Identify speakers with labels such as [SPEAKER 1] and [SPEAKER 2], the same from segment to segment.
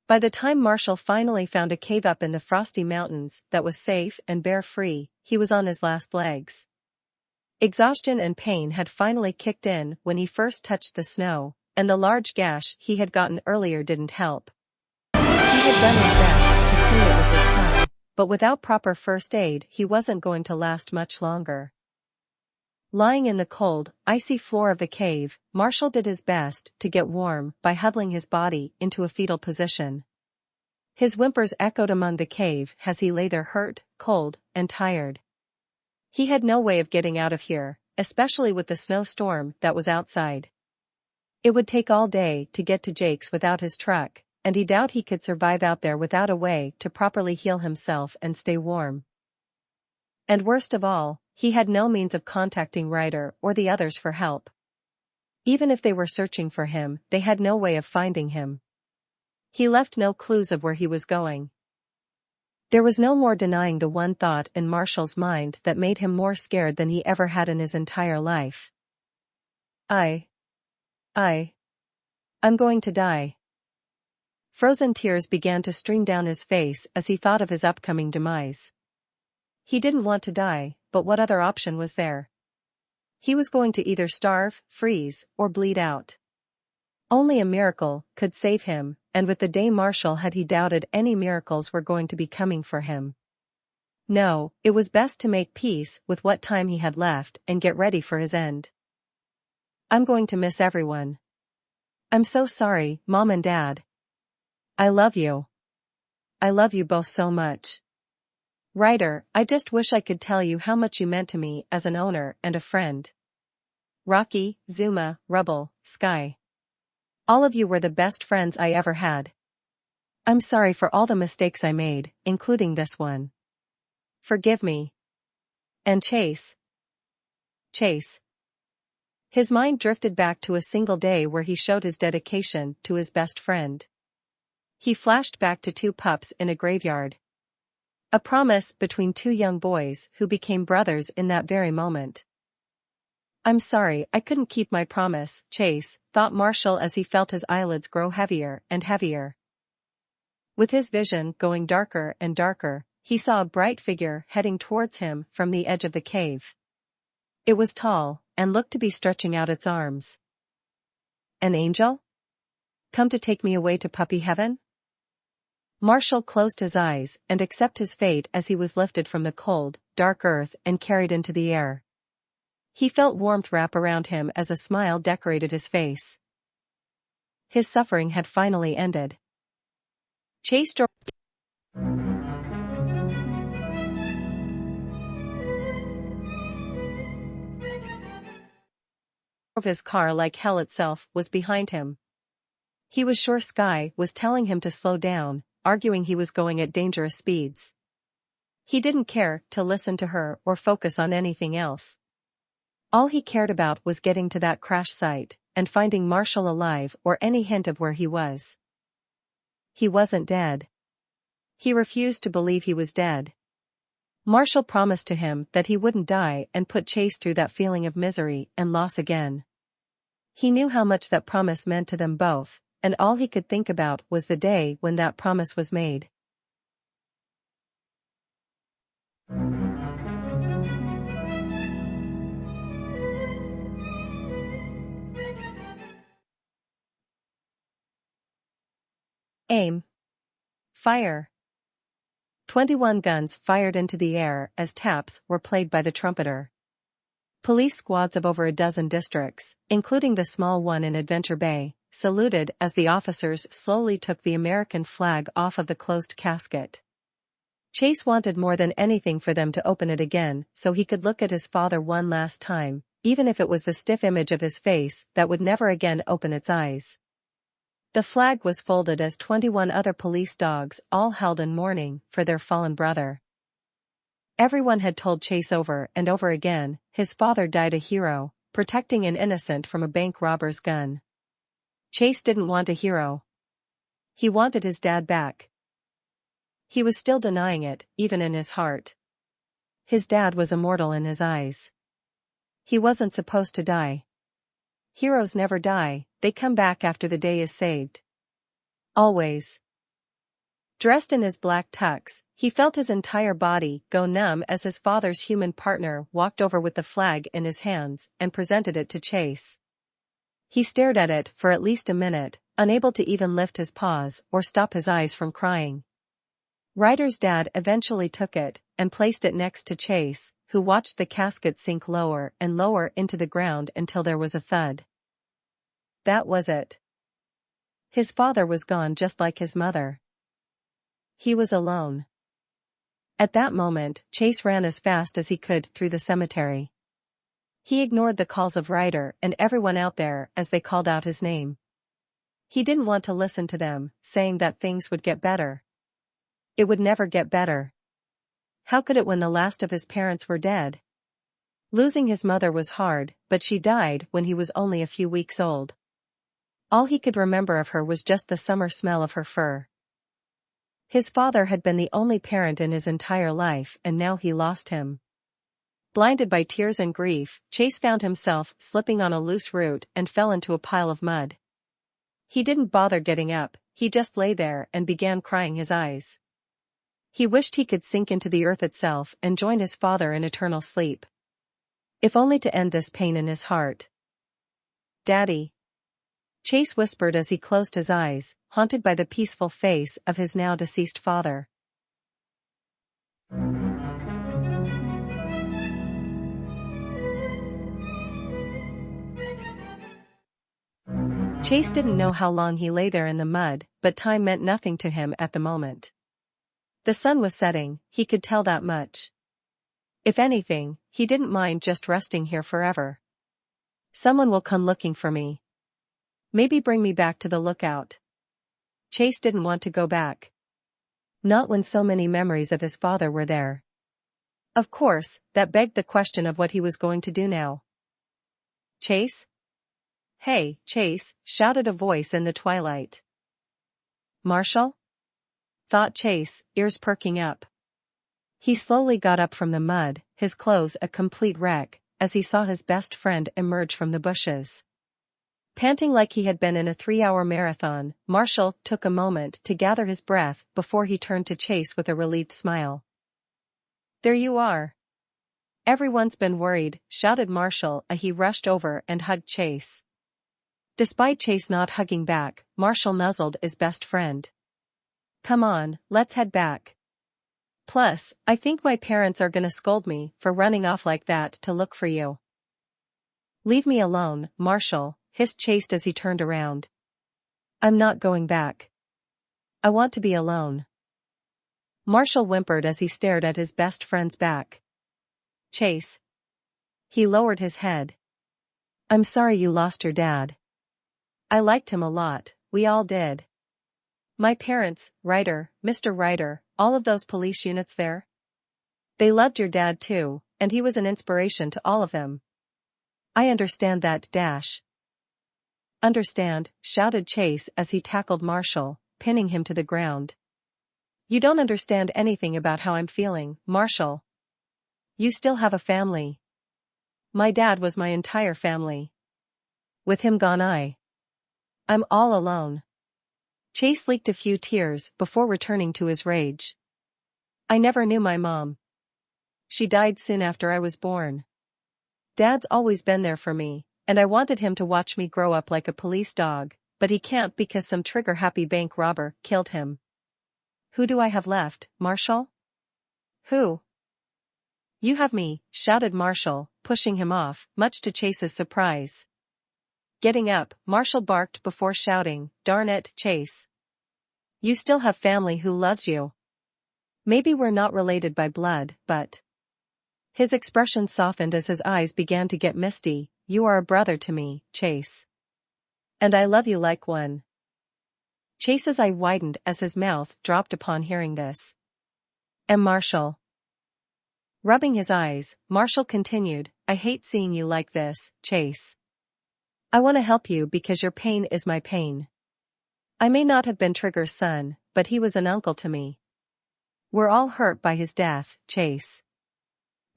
[SPEAKER 1] By the time Marshall finally found a cave up in the frosty mountains that was safe and bear-free, he was on his last legs. Exhaustion and pain had finally kicked in when he first touched the snow, and the large gash he had gotten earlier didn't help. He had done his best to clean it with his tongue, but without proper first aid he wasn't going to last much longer. Lying in the cold, icy floor of the cave, Marshall did his best to get warm by huddling his body into a fetal position. His whimpers echoed among the cave as he lay there hurt, cold, and tired. He had no way of getting out of here, especially with the snowstorm that was outside. It would take all day to get to Jake's without his truck, and he doubted he could survive out there without a way to properly heal himself and stay warm. And worst of all, he had no means of contacting Ryder or the others for help. Even if they were searching for him, they had no way of finding him. He left no clues of where he was going. There was no more denying the one thought in Marshall's mind that made him more scared than he ever had in his entire life. I'm going to die. Frozen tears began to stream down his face as he thought of his upcoming demise. He didn't want to die, but what other option was there? He was going to either starve, freeze, or bleed out. Only a miracle could save him, and with the day Marshall had he doubted any miracles were going to be coming for him. No, it was best to make peace with what time he had left and get ready for his end. I'm going to miss everyone. I'm so sorry, Mom and Dad. I love you. I love you both so much. Ryder, I just wish I could tell you how much you meant to me as an owner and a friend. Rocky, Zuma, Rubble, Sky. All of you were the best friends I ever had. I'm sorry for all the mistakes I made, including this one. Forgive me. And Chase. His mind drifted back to a single day where he showed his dedication to his best friend. He flashed back to 2 pups in a graveyard. A promise between 2 young boys who became brothers in that very moment. I'm sorry I couldn't keep my promise, Chase, thought Marshall as he felt his eyelids grow heavier and heavier. With his vision going darker and darker, he saw a bright figure heading towards him from the edge of the cave. It was tall, and looked to be stretching out its arms. An angel? Come to take me away to puppy heaven? Marshall closed his eyes and accepted his fate as he was lifted from the cold, dark earth and carried into the air. He felt warmth wrap around him as a smile decorated his face. His suffering had finally ended. Chase drove his car like hell itself was behind him. He was sure Sky was telling him to slow down, arguing he was going at dangerous speeds. He didn't care to listen to her or focus on anything else. All he cared about was getting to that crash site and finding Marshall alive or any hint of where he was. He wasn't dead. He refused to believe he was dead. Marshall promised to him that he wouldn't die and put Chase through that feeling of misery and loss again. He knew how much that promise meant to them both, and all he could think about was the day when that promise was made. Aim. Fire. 21 guns fired into the air as taps were played by the trumpeter. Police squads of over a dozen districts, including the small one in Adventure Bay, saluted as the officers slowly took the American flag off of the closed casket. Chase wanted more than anything for them to open it again so he could look at his father one last time, even if it was the stiff image of his face that would never again open its eyes. The flag was folded as 21 other police dogs all held in mourning for their fallen brother. Everyone had told Chase over and over again, his father died a hero, protecting an innocent from a bank robber's gun. Chase didn't want a hero. He wanted his dad back. He was still denying it, even in his heart. His dad was immortal in his eyes. He wasn't supposed to die. Heroes never die, they come back after the day is saved. Always. Dressed in his black tux, he felt his entire body go numb as his father's human partner walked over with the flag in his hands and presented it to Chase. He stared at it for at least a minute, unable to even lift his paws or stop his eyes from crying. Ryder's dad eventually took it and placed it next to Chase, who watched the casket sink lower and lower into the ground until there was a thud. That was it. His father was gone just like his mother. He was alone. At that moment, Chase ran as fast as he could through the cemetery. He ignored the calls of Ryder and everyone out there as they called out his name. He didn't want to listen to them, saying that things would get better. It would never get better. How could it when the last of his parents were dead? Losing his mother was hard, but she died when he was only a few weeks old. All he could remember of her was just the summer smell of her fur. His father had been the only parent in his entire life and now he lost him. Blinded by tears and grief, Chase found himself slipping on a loose root and fell into a pile of mud. He didn't bother getting up, he just lay there and began crying his eyes. He wished he could sink into the earth itself and join his father in eternal sleep. If only to end this pain in his heart. "Daddy," Chase whispered as he closed his eyes, haunted by the peaceful face of his now deceased father. Chase didn't know how long he lay there in the mud, but time meant nothing to him at the moment. The sun was setting, he could tell that much. If anything, he didn't mind just resting here forever. Someone will come looking for me. Maybe bring me back to the lookout. Chase didn't want to go back. Not when so many memories of his father were there. Of course, that begged the question of what he was going to do now. "Chase? Hey, Chase," shouted a voice in the twilight. "Marshall?" thought Chase, ears perking up. He slowly got up from the mud, his clothes a complete wreck, as he saw his best friend emerge from the bushes. Panting like he had been in a 3-hour marathon, Marshall took a moment to gather his breath before he turned to Chase with a relieved smile. "There you are. Everyone's been worried," shouted Marshall as he rushed over and hugged Chase. Despite Chase not hugging back, Marshall nuzzled his best friend. "Come on, let's head back. Plus, I think my parents are gonna scold me for running off like that to look for you." "Leave me alone, Marshall," hissed Chase as he turned around. "I'm not going back. I want to be alone." Marshall whimpered as he stared at his best friend's back. "Chase." He lowered his head. "I'm sorry you lost your dad. I liked him a lot, we all did. My parents, Ryder, Mr. Ryder, all of those police units there. They loved your dad too, and he was an inspiration to all of them. I understand that, Dash." "Understand," shouted Chase as he tackled Marshall, pinning him to the ground. "You don't understand anything about how I'm feeling, Marshall. You still have a family. My dad was my entire family. With him gone I'm all alone." Chase leaked a few tears before returning to his rage. "I never knew my mom. She died soon after I was born. Dad's always been there for me, and I wanted him to watch me grow up like a police dog, but he can't because some trigger-happy bank robber killed him. Who do I have left, Marshall?" "Who?" "You have me," shouted Marshall, pushing him off, much to Chase's surprise. Getting up, Marshall barked before shouting, "Darn it, Chase. You still have family who loves you. Maybe we're not related by blood, but..." His expression softened as his eyes began to get misty. "You are a brother to me, Chase. And I love you like one." Chase's eye widened as his mouth dropped upon hearing this. "And Marshall?" Rubbing his eyes, Marshall continued, "I hate seeing you like this, Chase. I want to help you because your pain is my pain. I may not have been Trigger's son, but he was an uncle to me. We're all hurt by his death, Chase.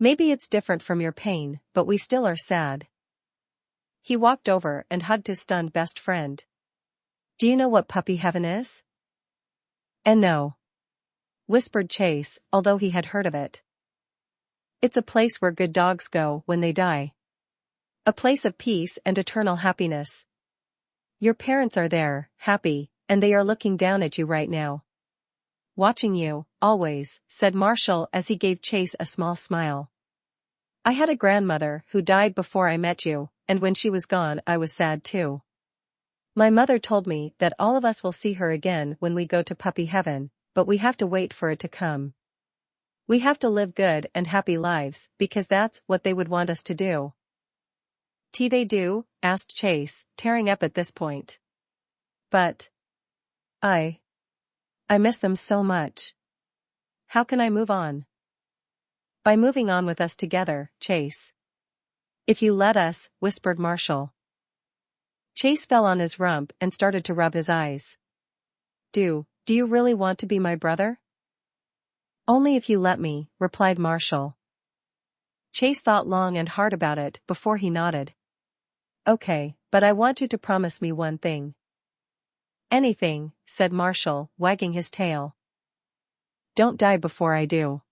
[SPEAKER 1] Maybe it's different from your pain, but we still are sad." He walked over and hugged his stunned best friend. "Do you know what puppy heaven is?" "And no. whispered Chase, although he had heard of it. It's a place where good dogs go when they die. A place of peace and eternal happiness. Your parents are there, happy, and they are looking down at you right now. Watching you, always, said Marshall as he gave Chase a small smile. I had a grandmother who died before I met you, and when she was gone I was sad too. My mother told me that all of us will see her again when we go to puppy heaven, but we have to wait for it to come. We have to live good and happy lives because that's what they would want us to do. They do? Asked Chase, tearing up at this point. But I miss them so much. How can I move on? By moving on with us together, Chase. If you let us, whispered Marshall. Chase fell on his rump and started to rub his eyes. Do you really want to be my brother? Only if you let me, replied Marshall. Chase thought long and hard about it before he nodded. Okay, but I want you to promise me one thing. Anything, said Marshall, wagging his tail. Don't die before I do.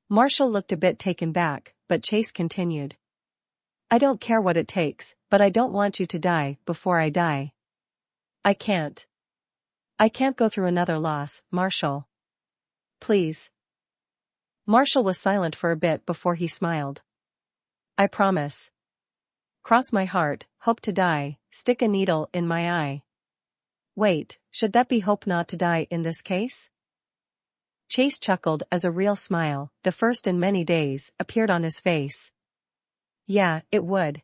[SPEAKER 1] Marshall looked a bit taken back, but Chase continued. I don't care what it takes, but I don't want you to die before I die. I can't go through another loss, Marshall. Please. Marshall was silent for a bit before he smiled. I promise. Cross my heart, hope to die, stick a needle in my eye. Wait, should that be hope not to die in this case? Chase chuckled as a real smile, the first in many days, appeared on his face. Yeah, it would.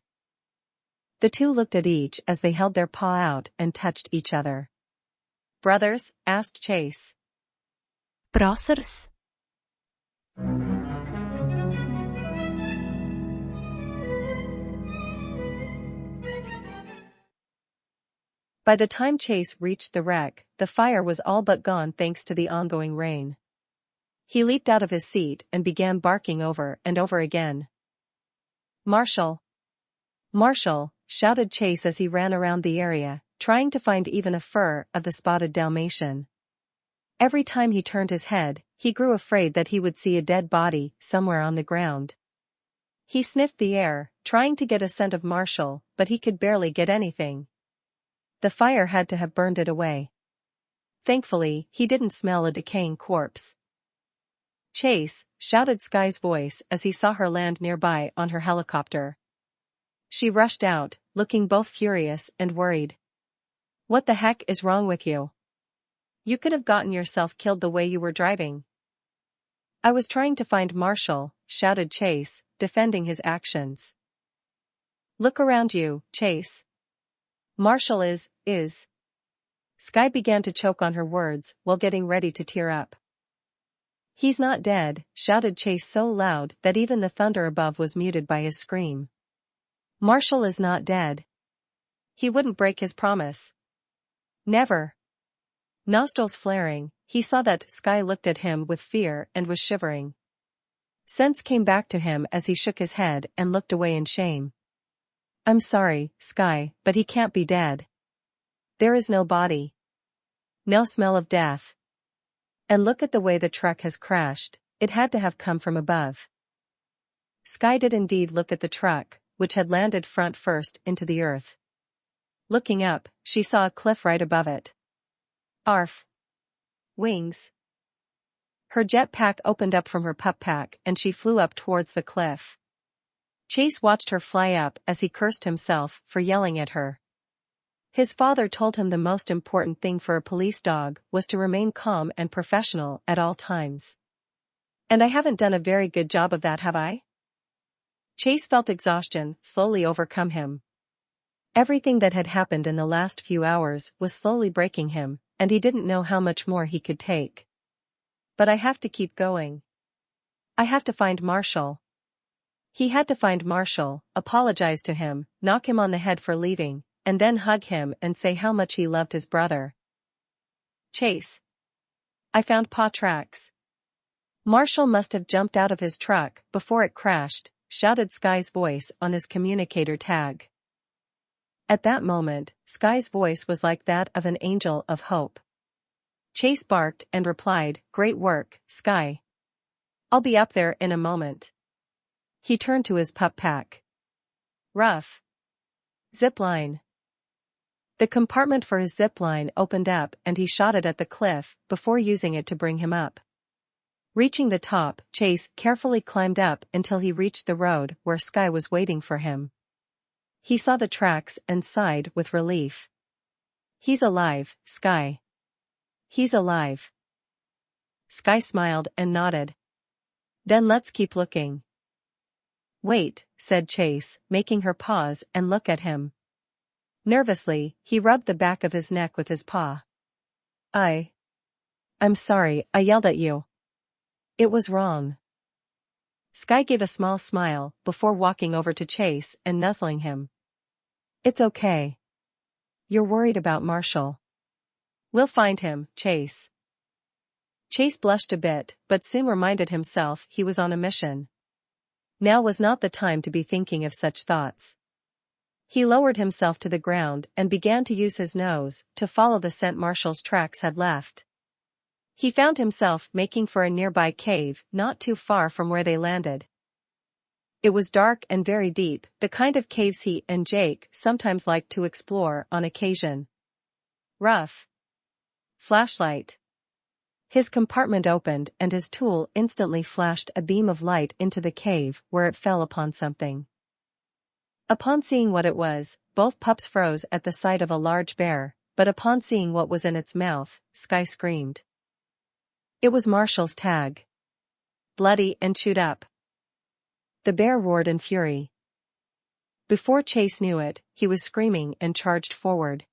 [SPEAKER 1] The two looked at each as they held their paw out and touched each other. Brothers? Asked Chase.
[SPEAKER 2] Brothers?
[SPEAKER 1] By the time Chase reached the wreck, the fire was all but gone thanks to the ongoing rain. He leaped out of his seat and began barking over and over again. Marshall! Marshall! Shouted Chase as he ran around the area, trying to find even a fur of the spotted Dalmatian. Every time he turned his head, he grew afraid that he would see a dead body somewhere on the ground. He sniffed the air, trying to get a scent of Marshall, but he could barely get anything. The fire had to have burned it away. Thankfully, he didn't smell a decaying corpse. Chase, shouted Sky's voice as he saw her land nearby on her helicopter. She rushed out, looking both furious and worried. What the heck is wrong with you? You could have gotten yourself killed the way you were driving. I was trying to find Marshall, shouted Chase, defending his actions. Look around you, Chase. Marshall is. Sky began to choke on her words while getting ready to tear up. He's not dead, shouted Chase so loud that even the thunder above was muted by his scream. Marshall is not dead. He wouldn't break his promise. Never. Nostrils flaring, he saw that Sky looked at him with fear and was shivering. Sense came back to him as he shook his head and looked away in shame. I'm sorry, Sky, but he can't be dead. There is no body. No smell of death. And look at the way the truck has crashed, it had to have come from above. Sky did indeed look at the truck, which had landed front first into the earth. Looking up, she saw a cliff right above it. Arf. Wings. Her jetpack opened up from her pup pack and she flew up towards the cliff. Chase watched her fly up as he cursed himself for yelling at her. His father told him the most important thing for a police dog was to remain calm and professional at all times. And I haven't done a very good job of that, have I? Chase felt exhaustion slowly overcome him. Everything that had happened in the last few hours was slowly breaking him, and he didn't know how much more he could take. But I have to keep going. I have to find Marshall. He had to find Marshall, apologize to him, knock him on the head for leaving, and then hug him and say how much he loved his brother. Chase. I found paw tracks. Marshall must have jumped out of his truck before it crashed, shouted Sky's voice on his communicator tag. At that moment, Sky's voice was like that of an angel of hope. Chase barked and replied, "Great work, Sky. I'll be up there in a moment." He turned to his pup pack. Rough. Zipline. The compartment for his zipline opened up and he shot it at the cliff before using it to bring him up. Reaching the top, Chase carefully climbed up until he reached the road where Sky was waiting for him. He saw the tracks and sighed with relief. "He's alive, Sky. He's alive." Sky smiled and nodded. "Then let's keep looking." "Wait," said Chase, making her pause and look at him. Nervously, he rubbed the back of his neck with his paw. I'm sorry, I yelled at you. It was wrong." Sky gave a small smile before walking over to Chase and nuzzling him. "It's okay. You're worried about Marshall. We'll find him, Chase." Chase blushed a bit, but soon reminded himself he was on a mission. Now was not the time to be thinking of such thoughts. He lowered himself to the ground and began to use his nose to follow the scent Marshall's tracks had left. He found himself making for a nearby cave not too far from where they landed. It was dark and very deep, the kind of caves he and Jake sometimes liked to explore on occasion. Rough. Flashlight. His compartment opened and his tool instantly flashed a beam of light into the cave where it fell upon something. Upon seeing what it was, both pups froze at the sight of a large bear, but upon seeing what was in its mouth, Sky screamed. It was Marshall's tag. Bloody and chewed up. The bear roared in fury. Before Chase knew it, he was screaming and charged forward.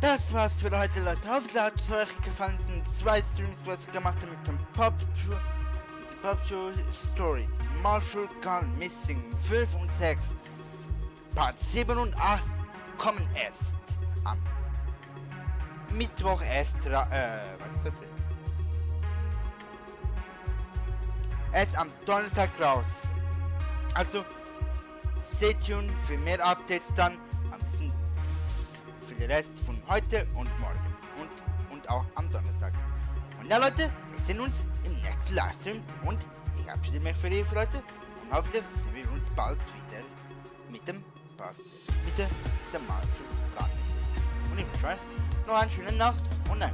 [SPEAKER 3] Das war's für heute, Leute. Hoffentlich hat es euch gefallen. Es sind 2 Streams, was ich gemacht habe mit dem PAW Story. Marshall Gone Missing 5 und 6. Part 7 und 8 kommen erst am Mittwoch erst am Donnerstag raus. Also stay tuned für mehr Updates dann für den Rest von heute und morgen und auch am Donnerstag. Und ja, Leute, wir sehen uns im nächsten Livestream und ich verabschiede mich für euch, Leute, und hoffentlich sehen wir uns bald wieder mit dem Marshall Garnis. Und ich wünsche euch noch eine schöne Nacht und ein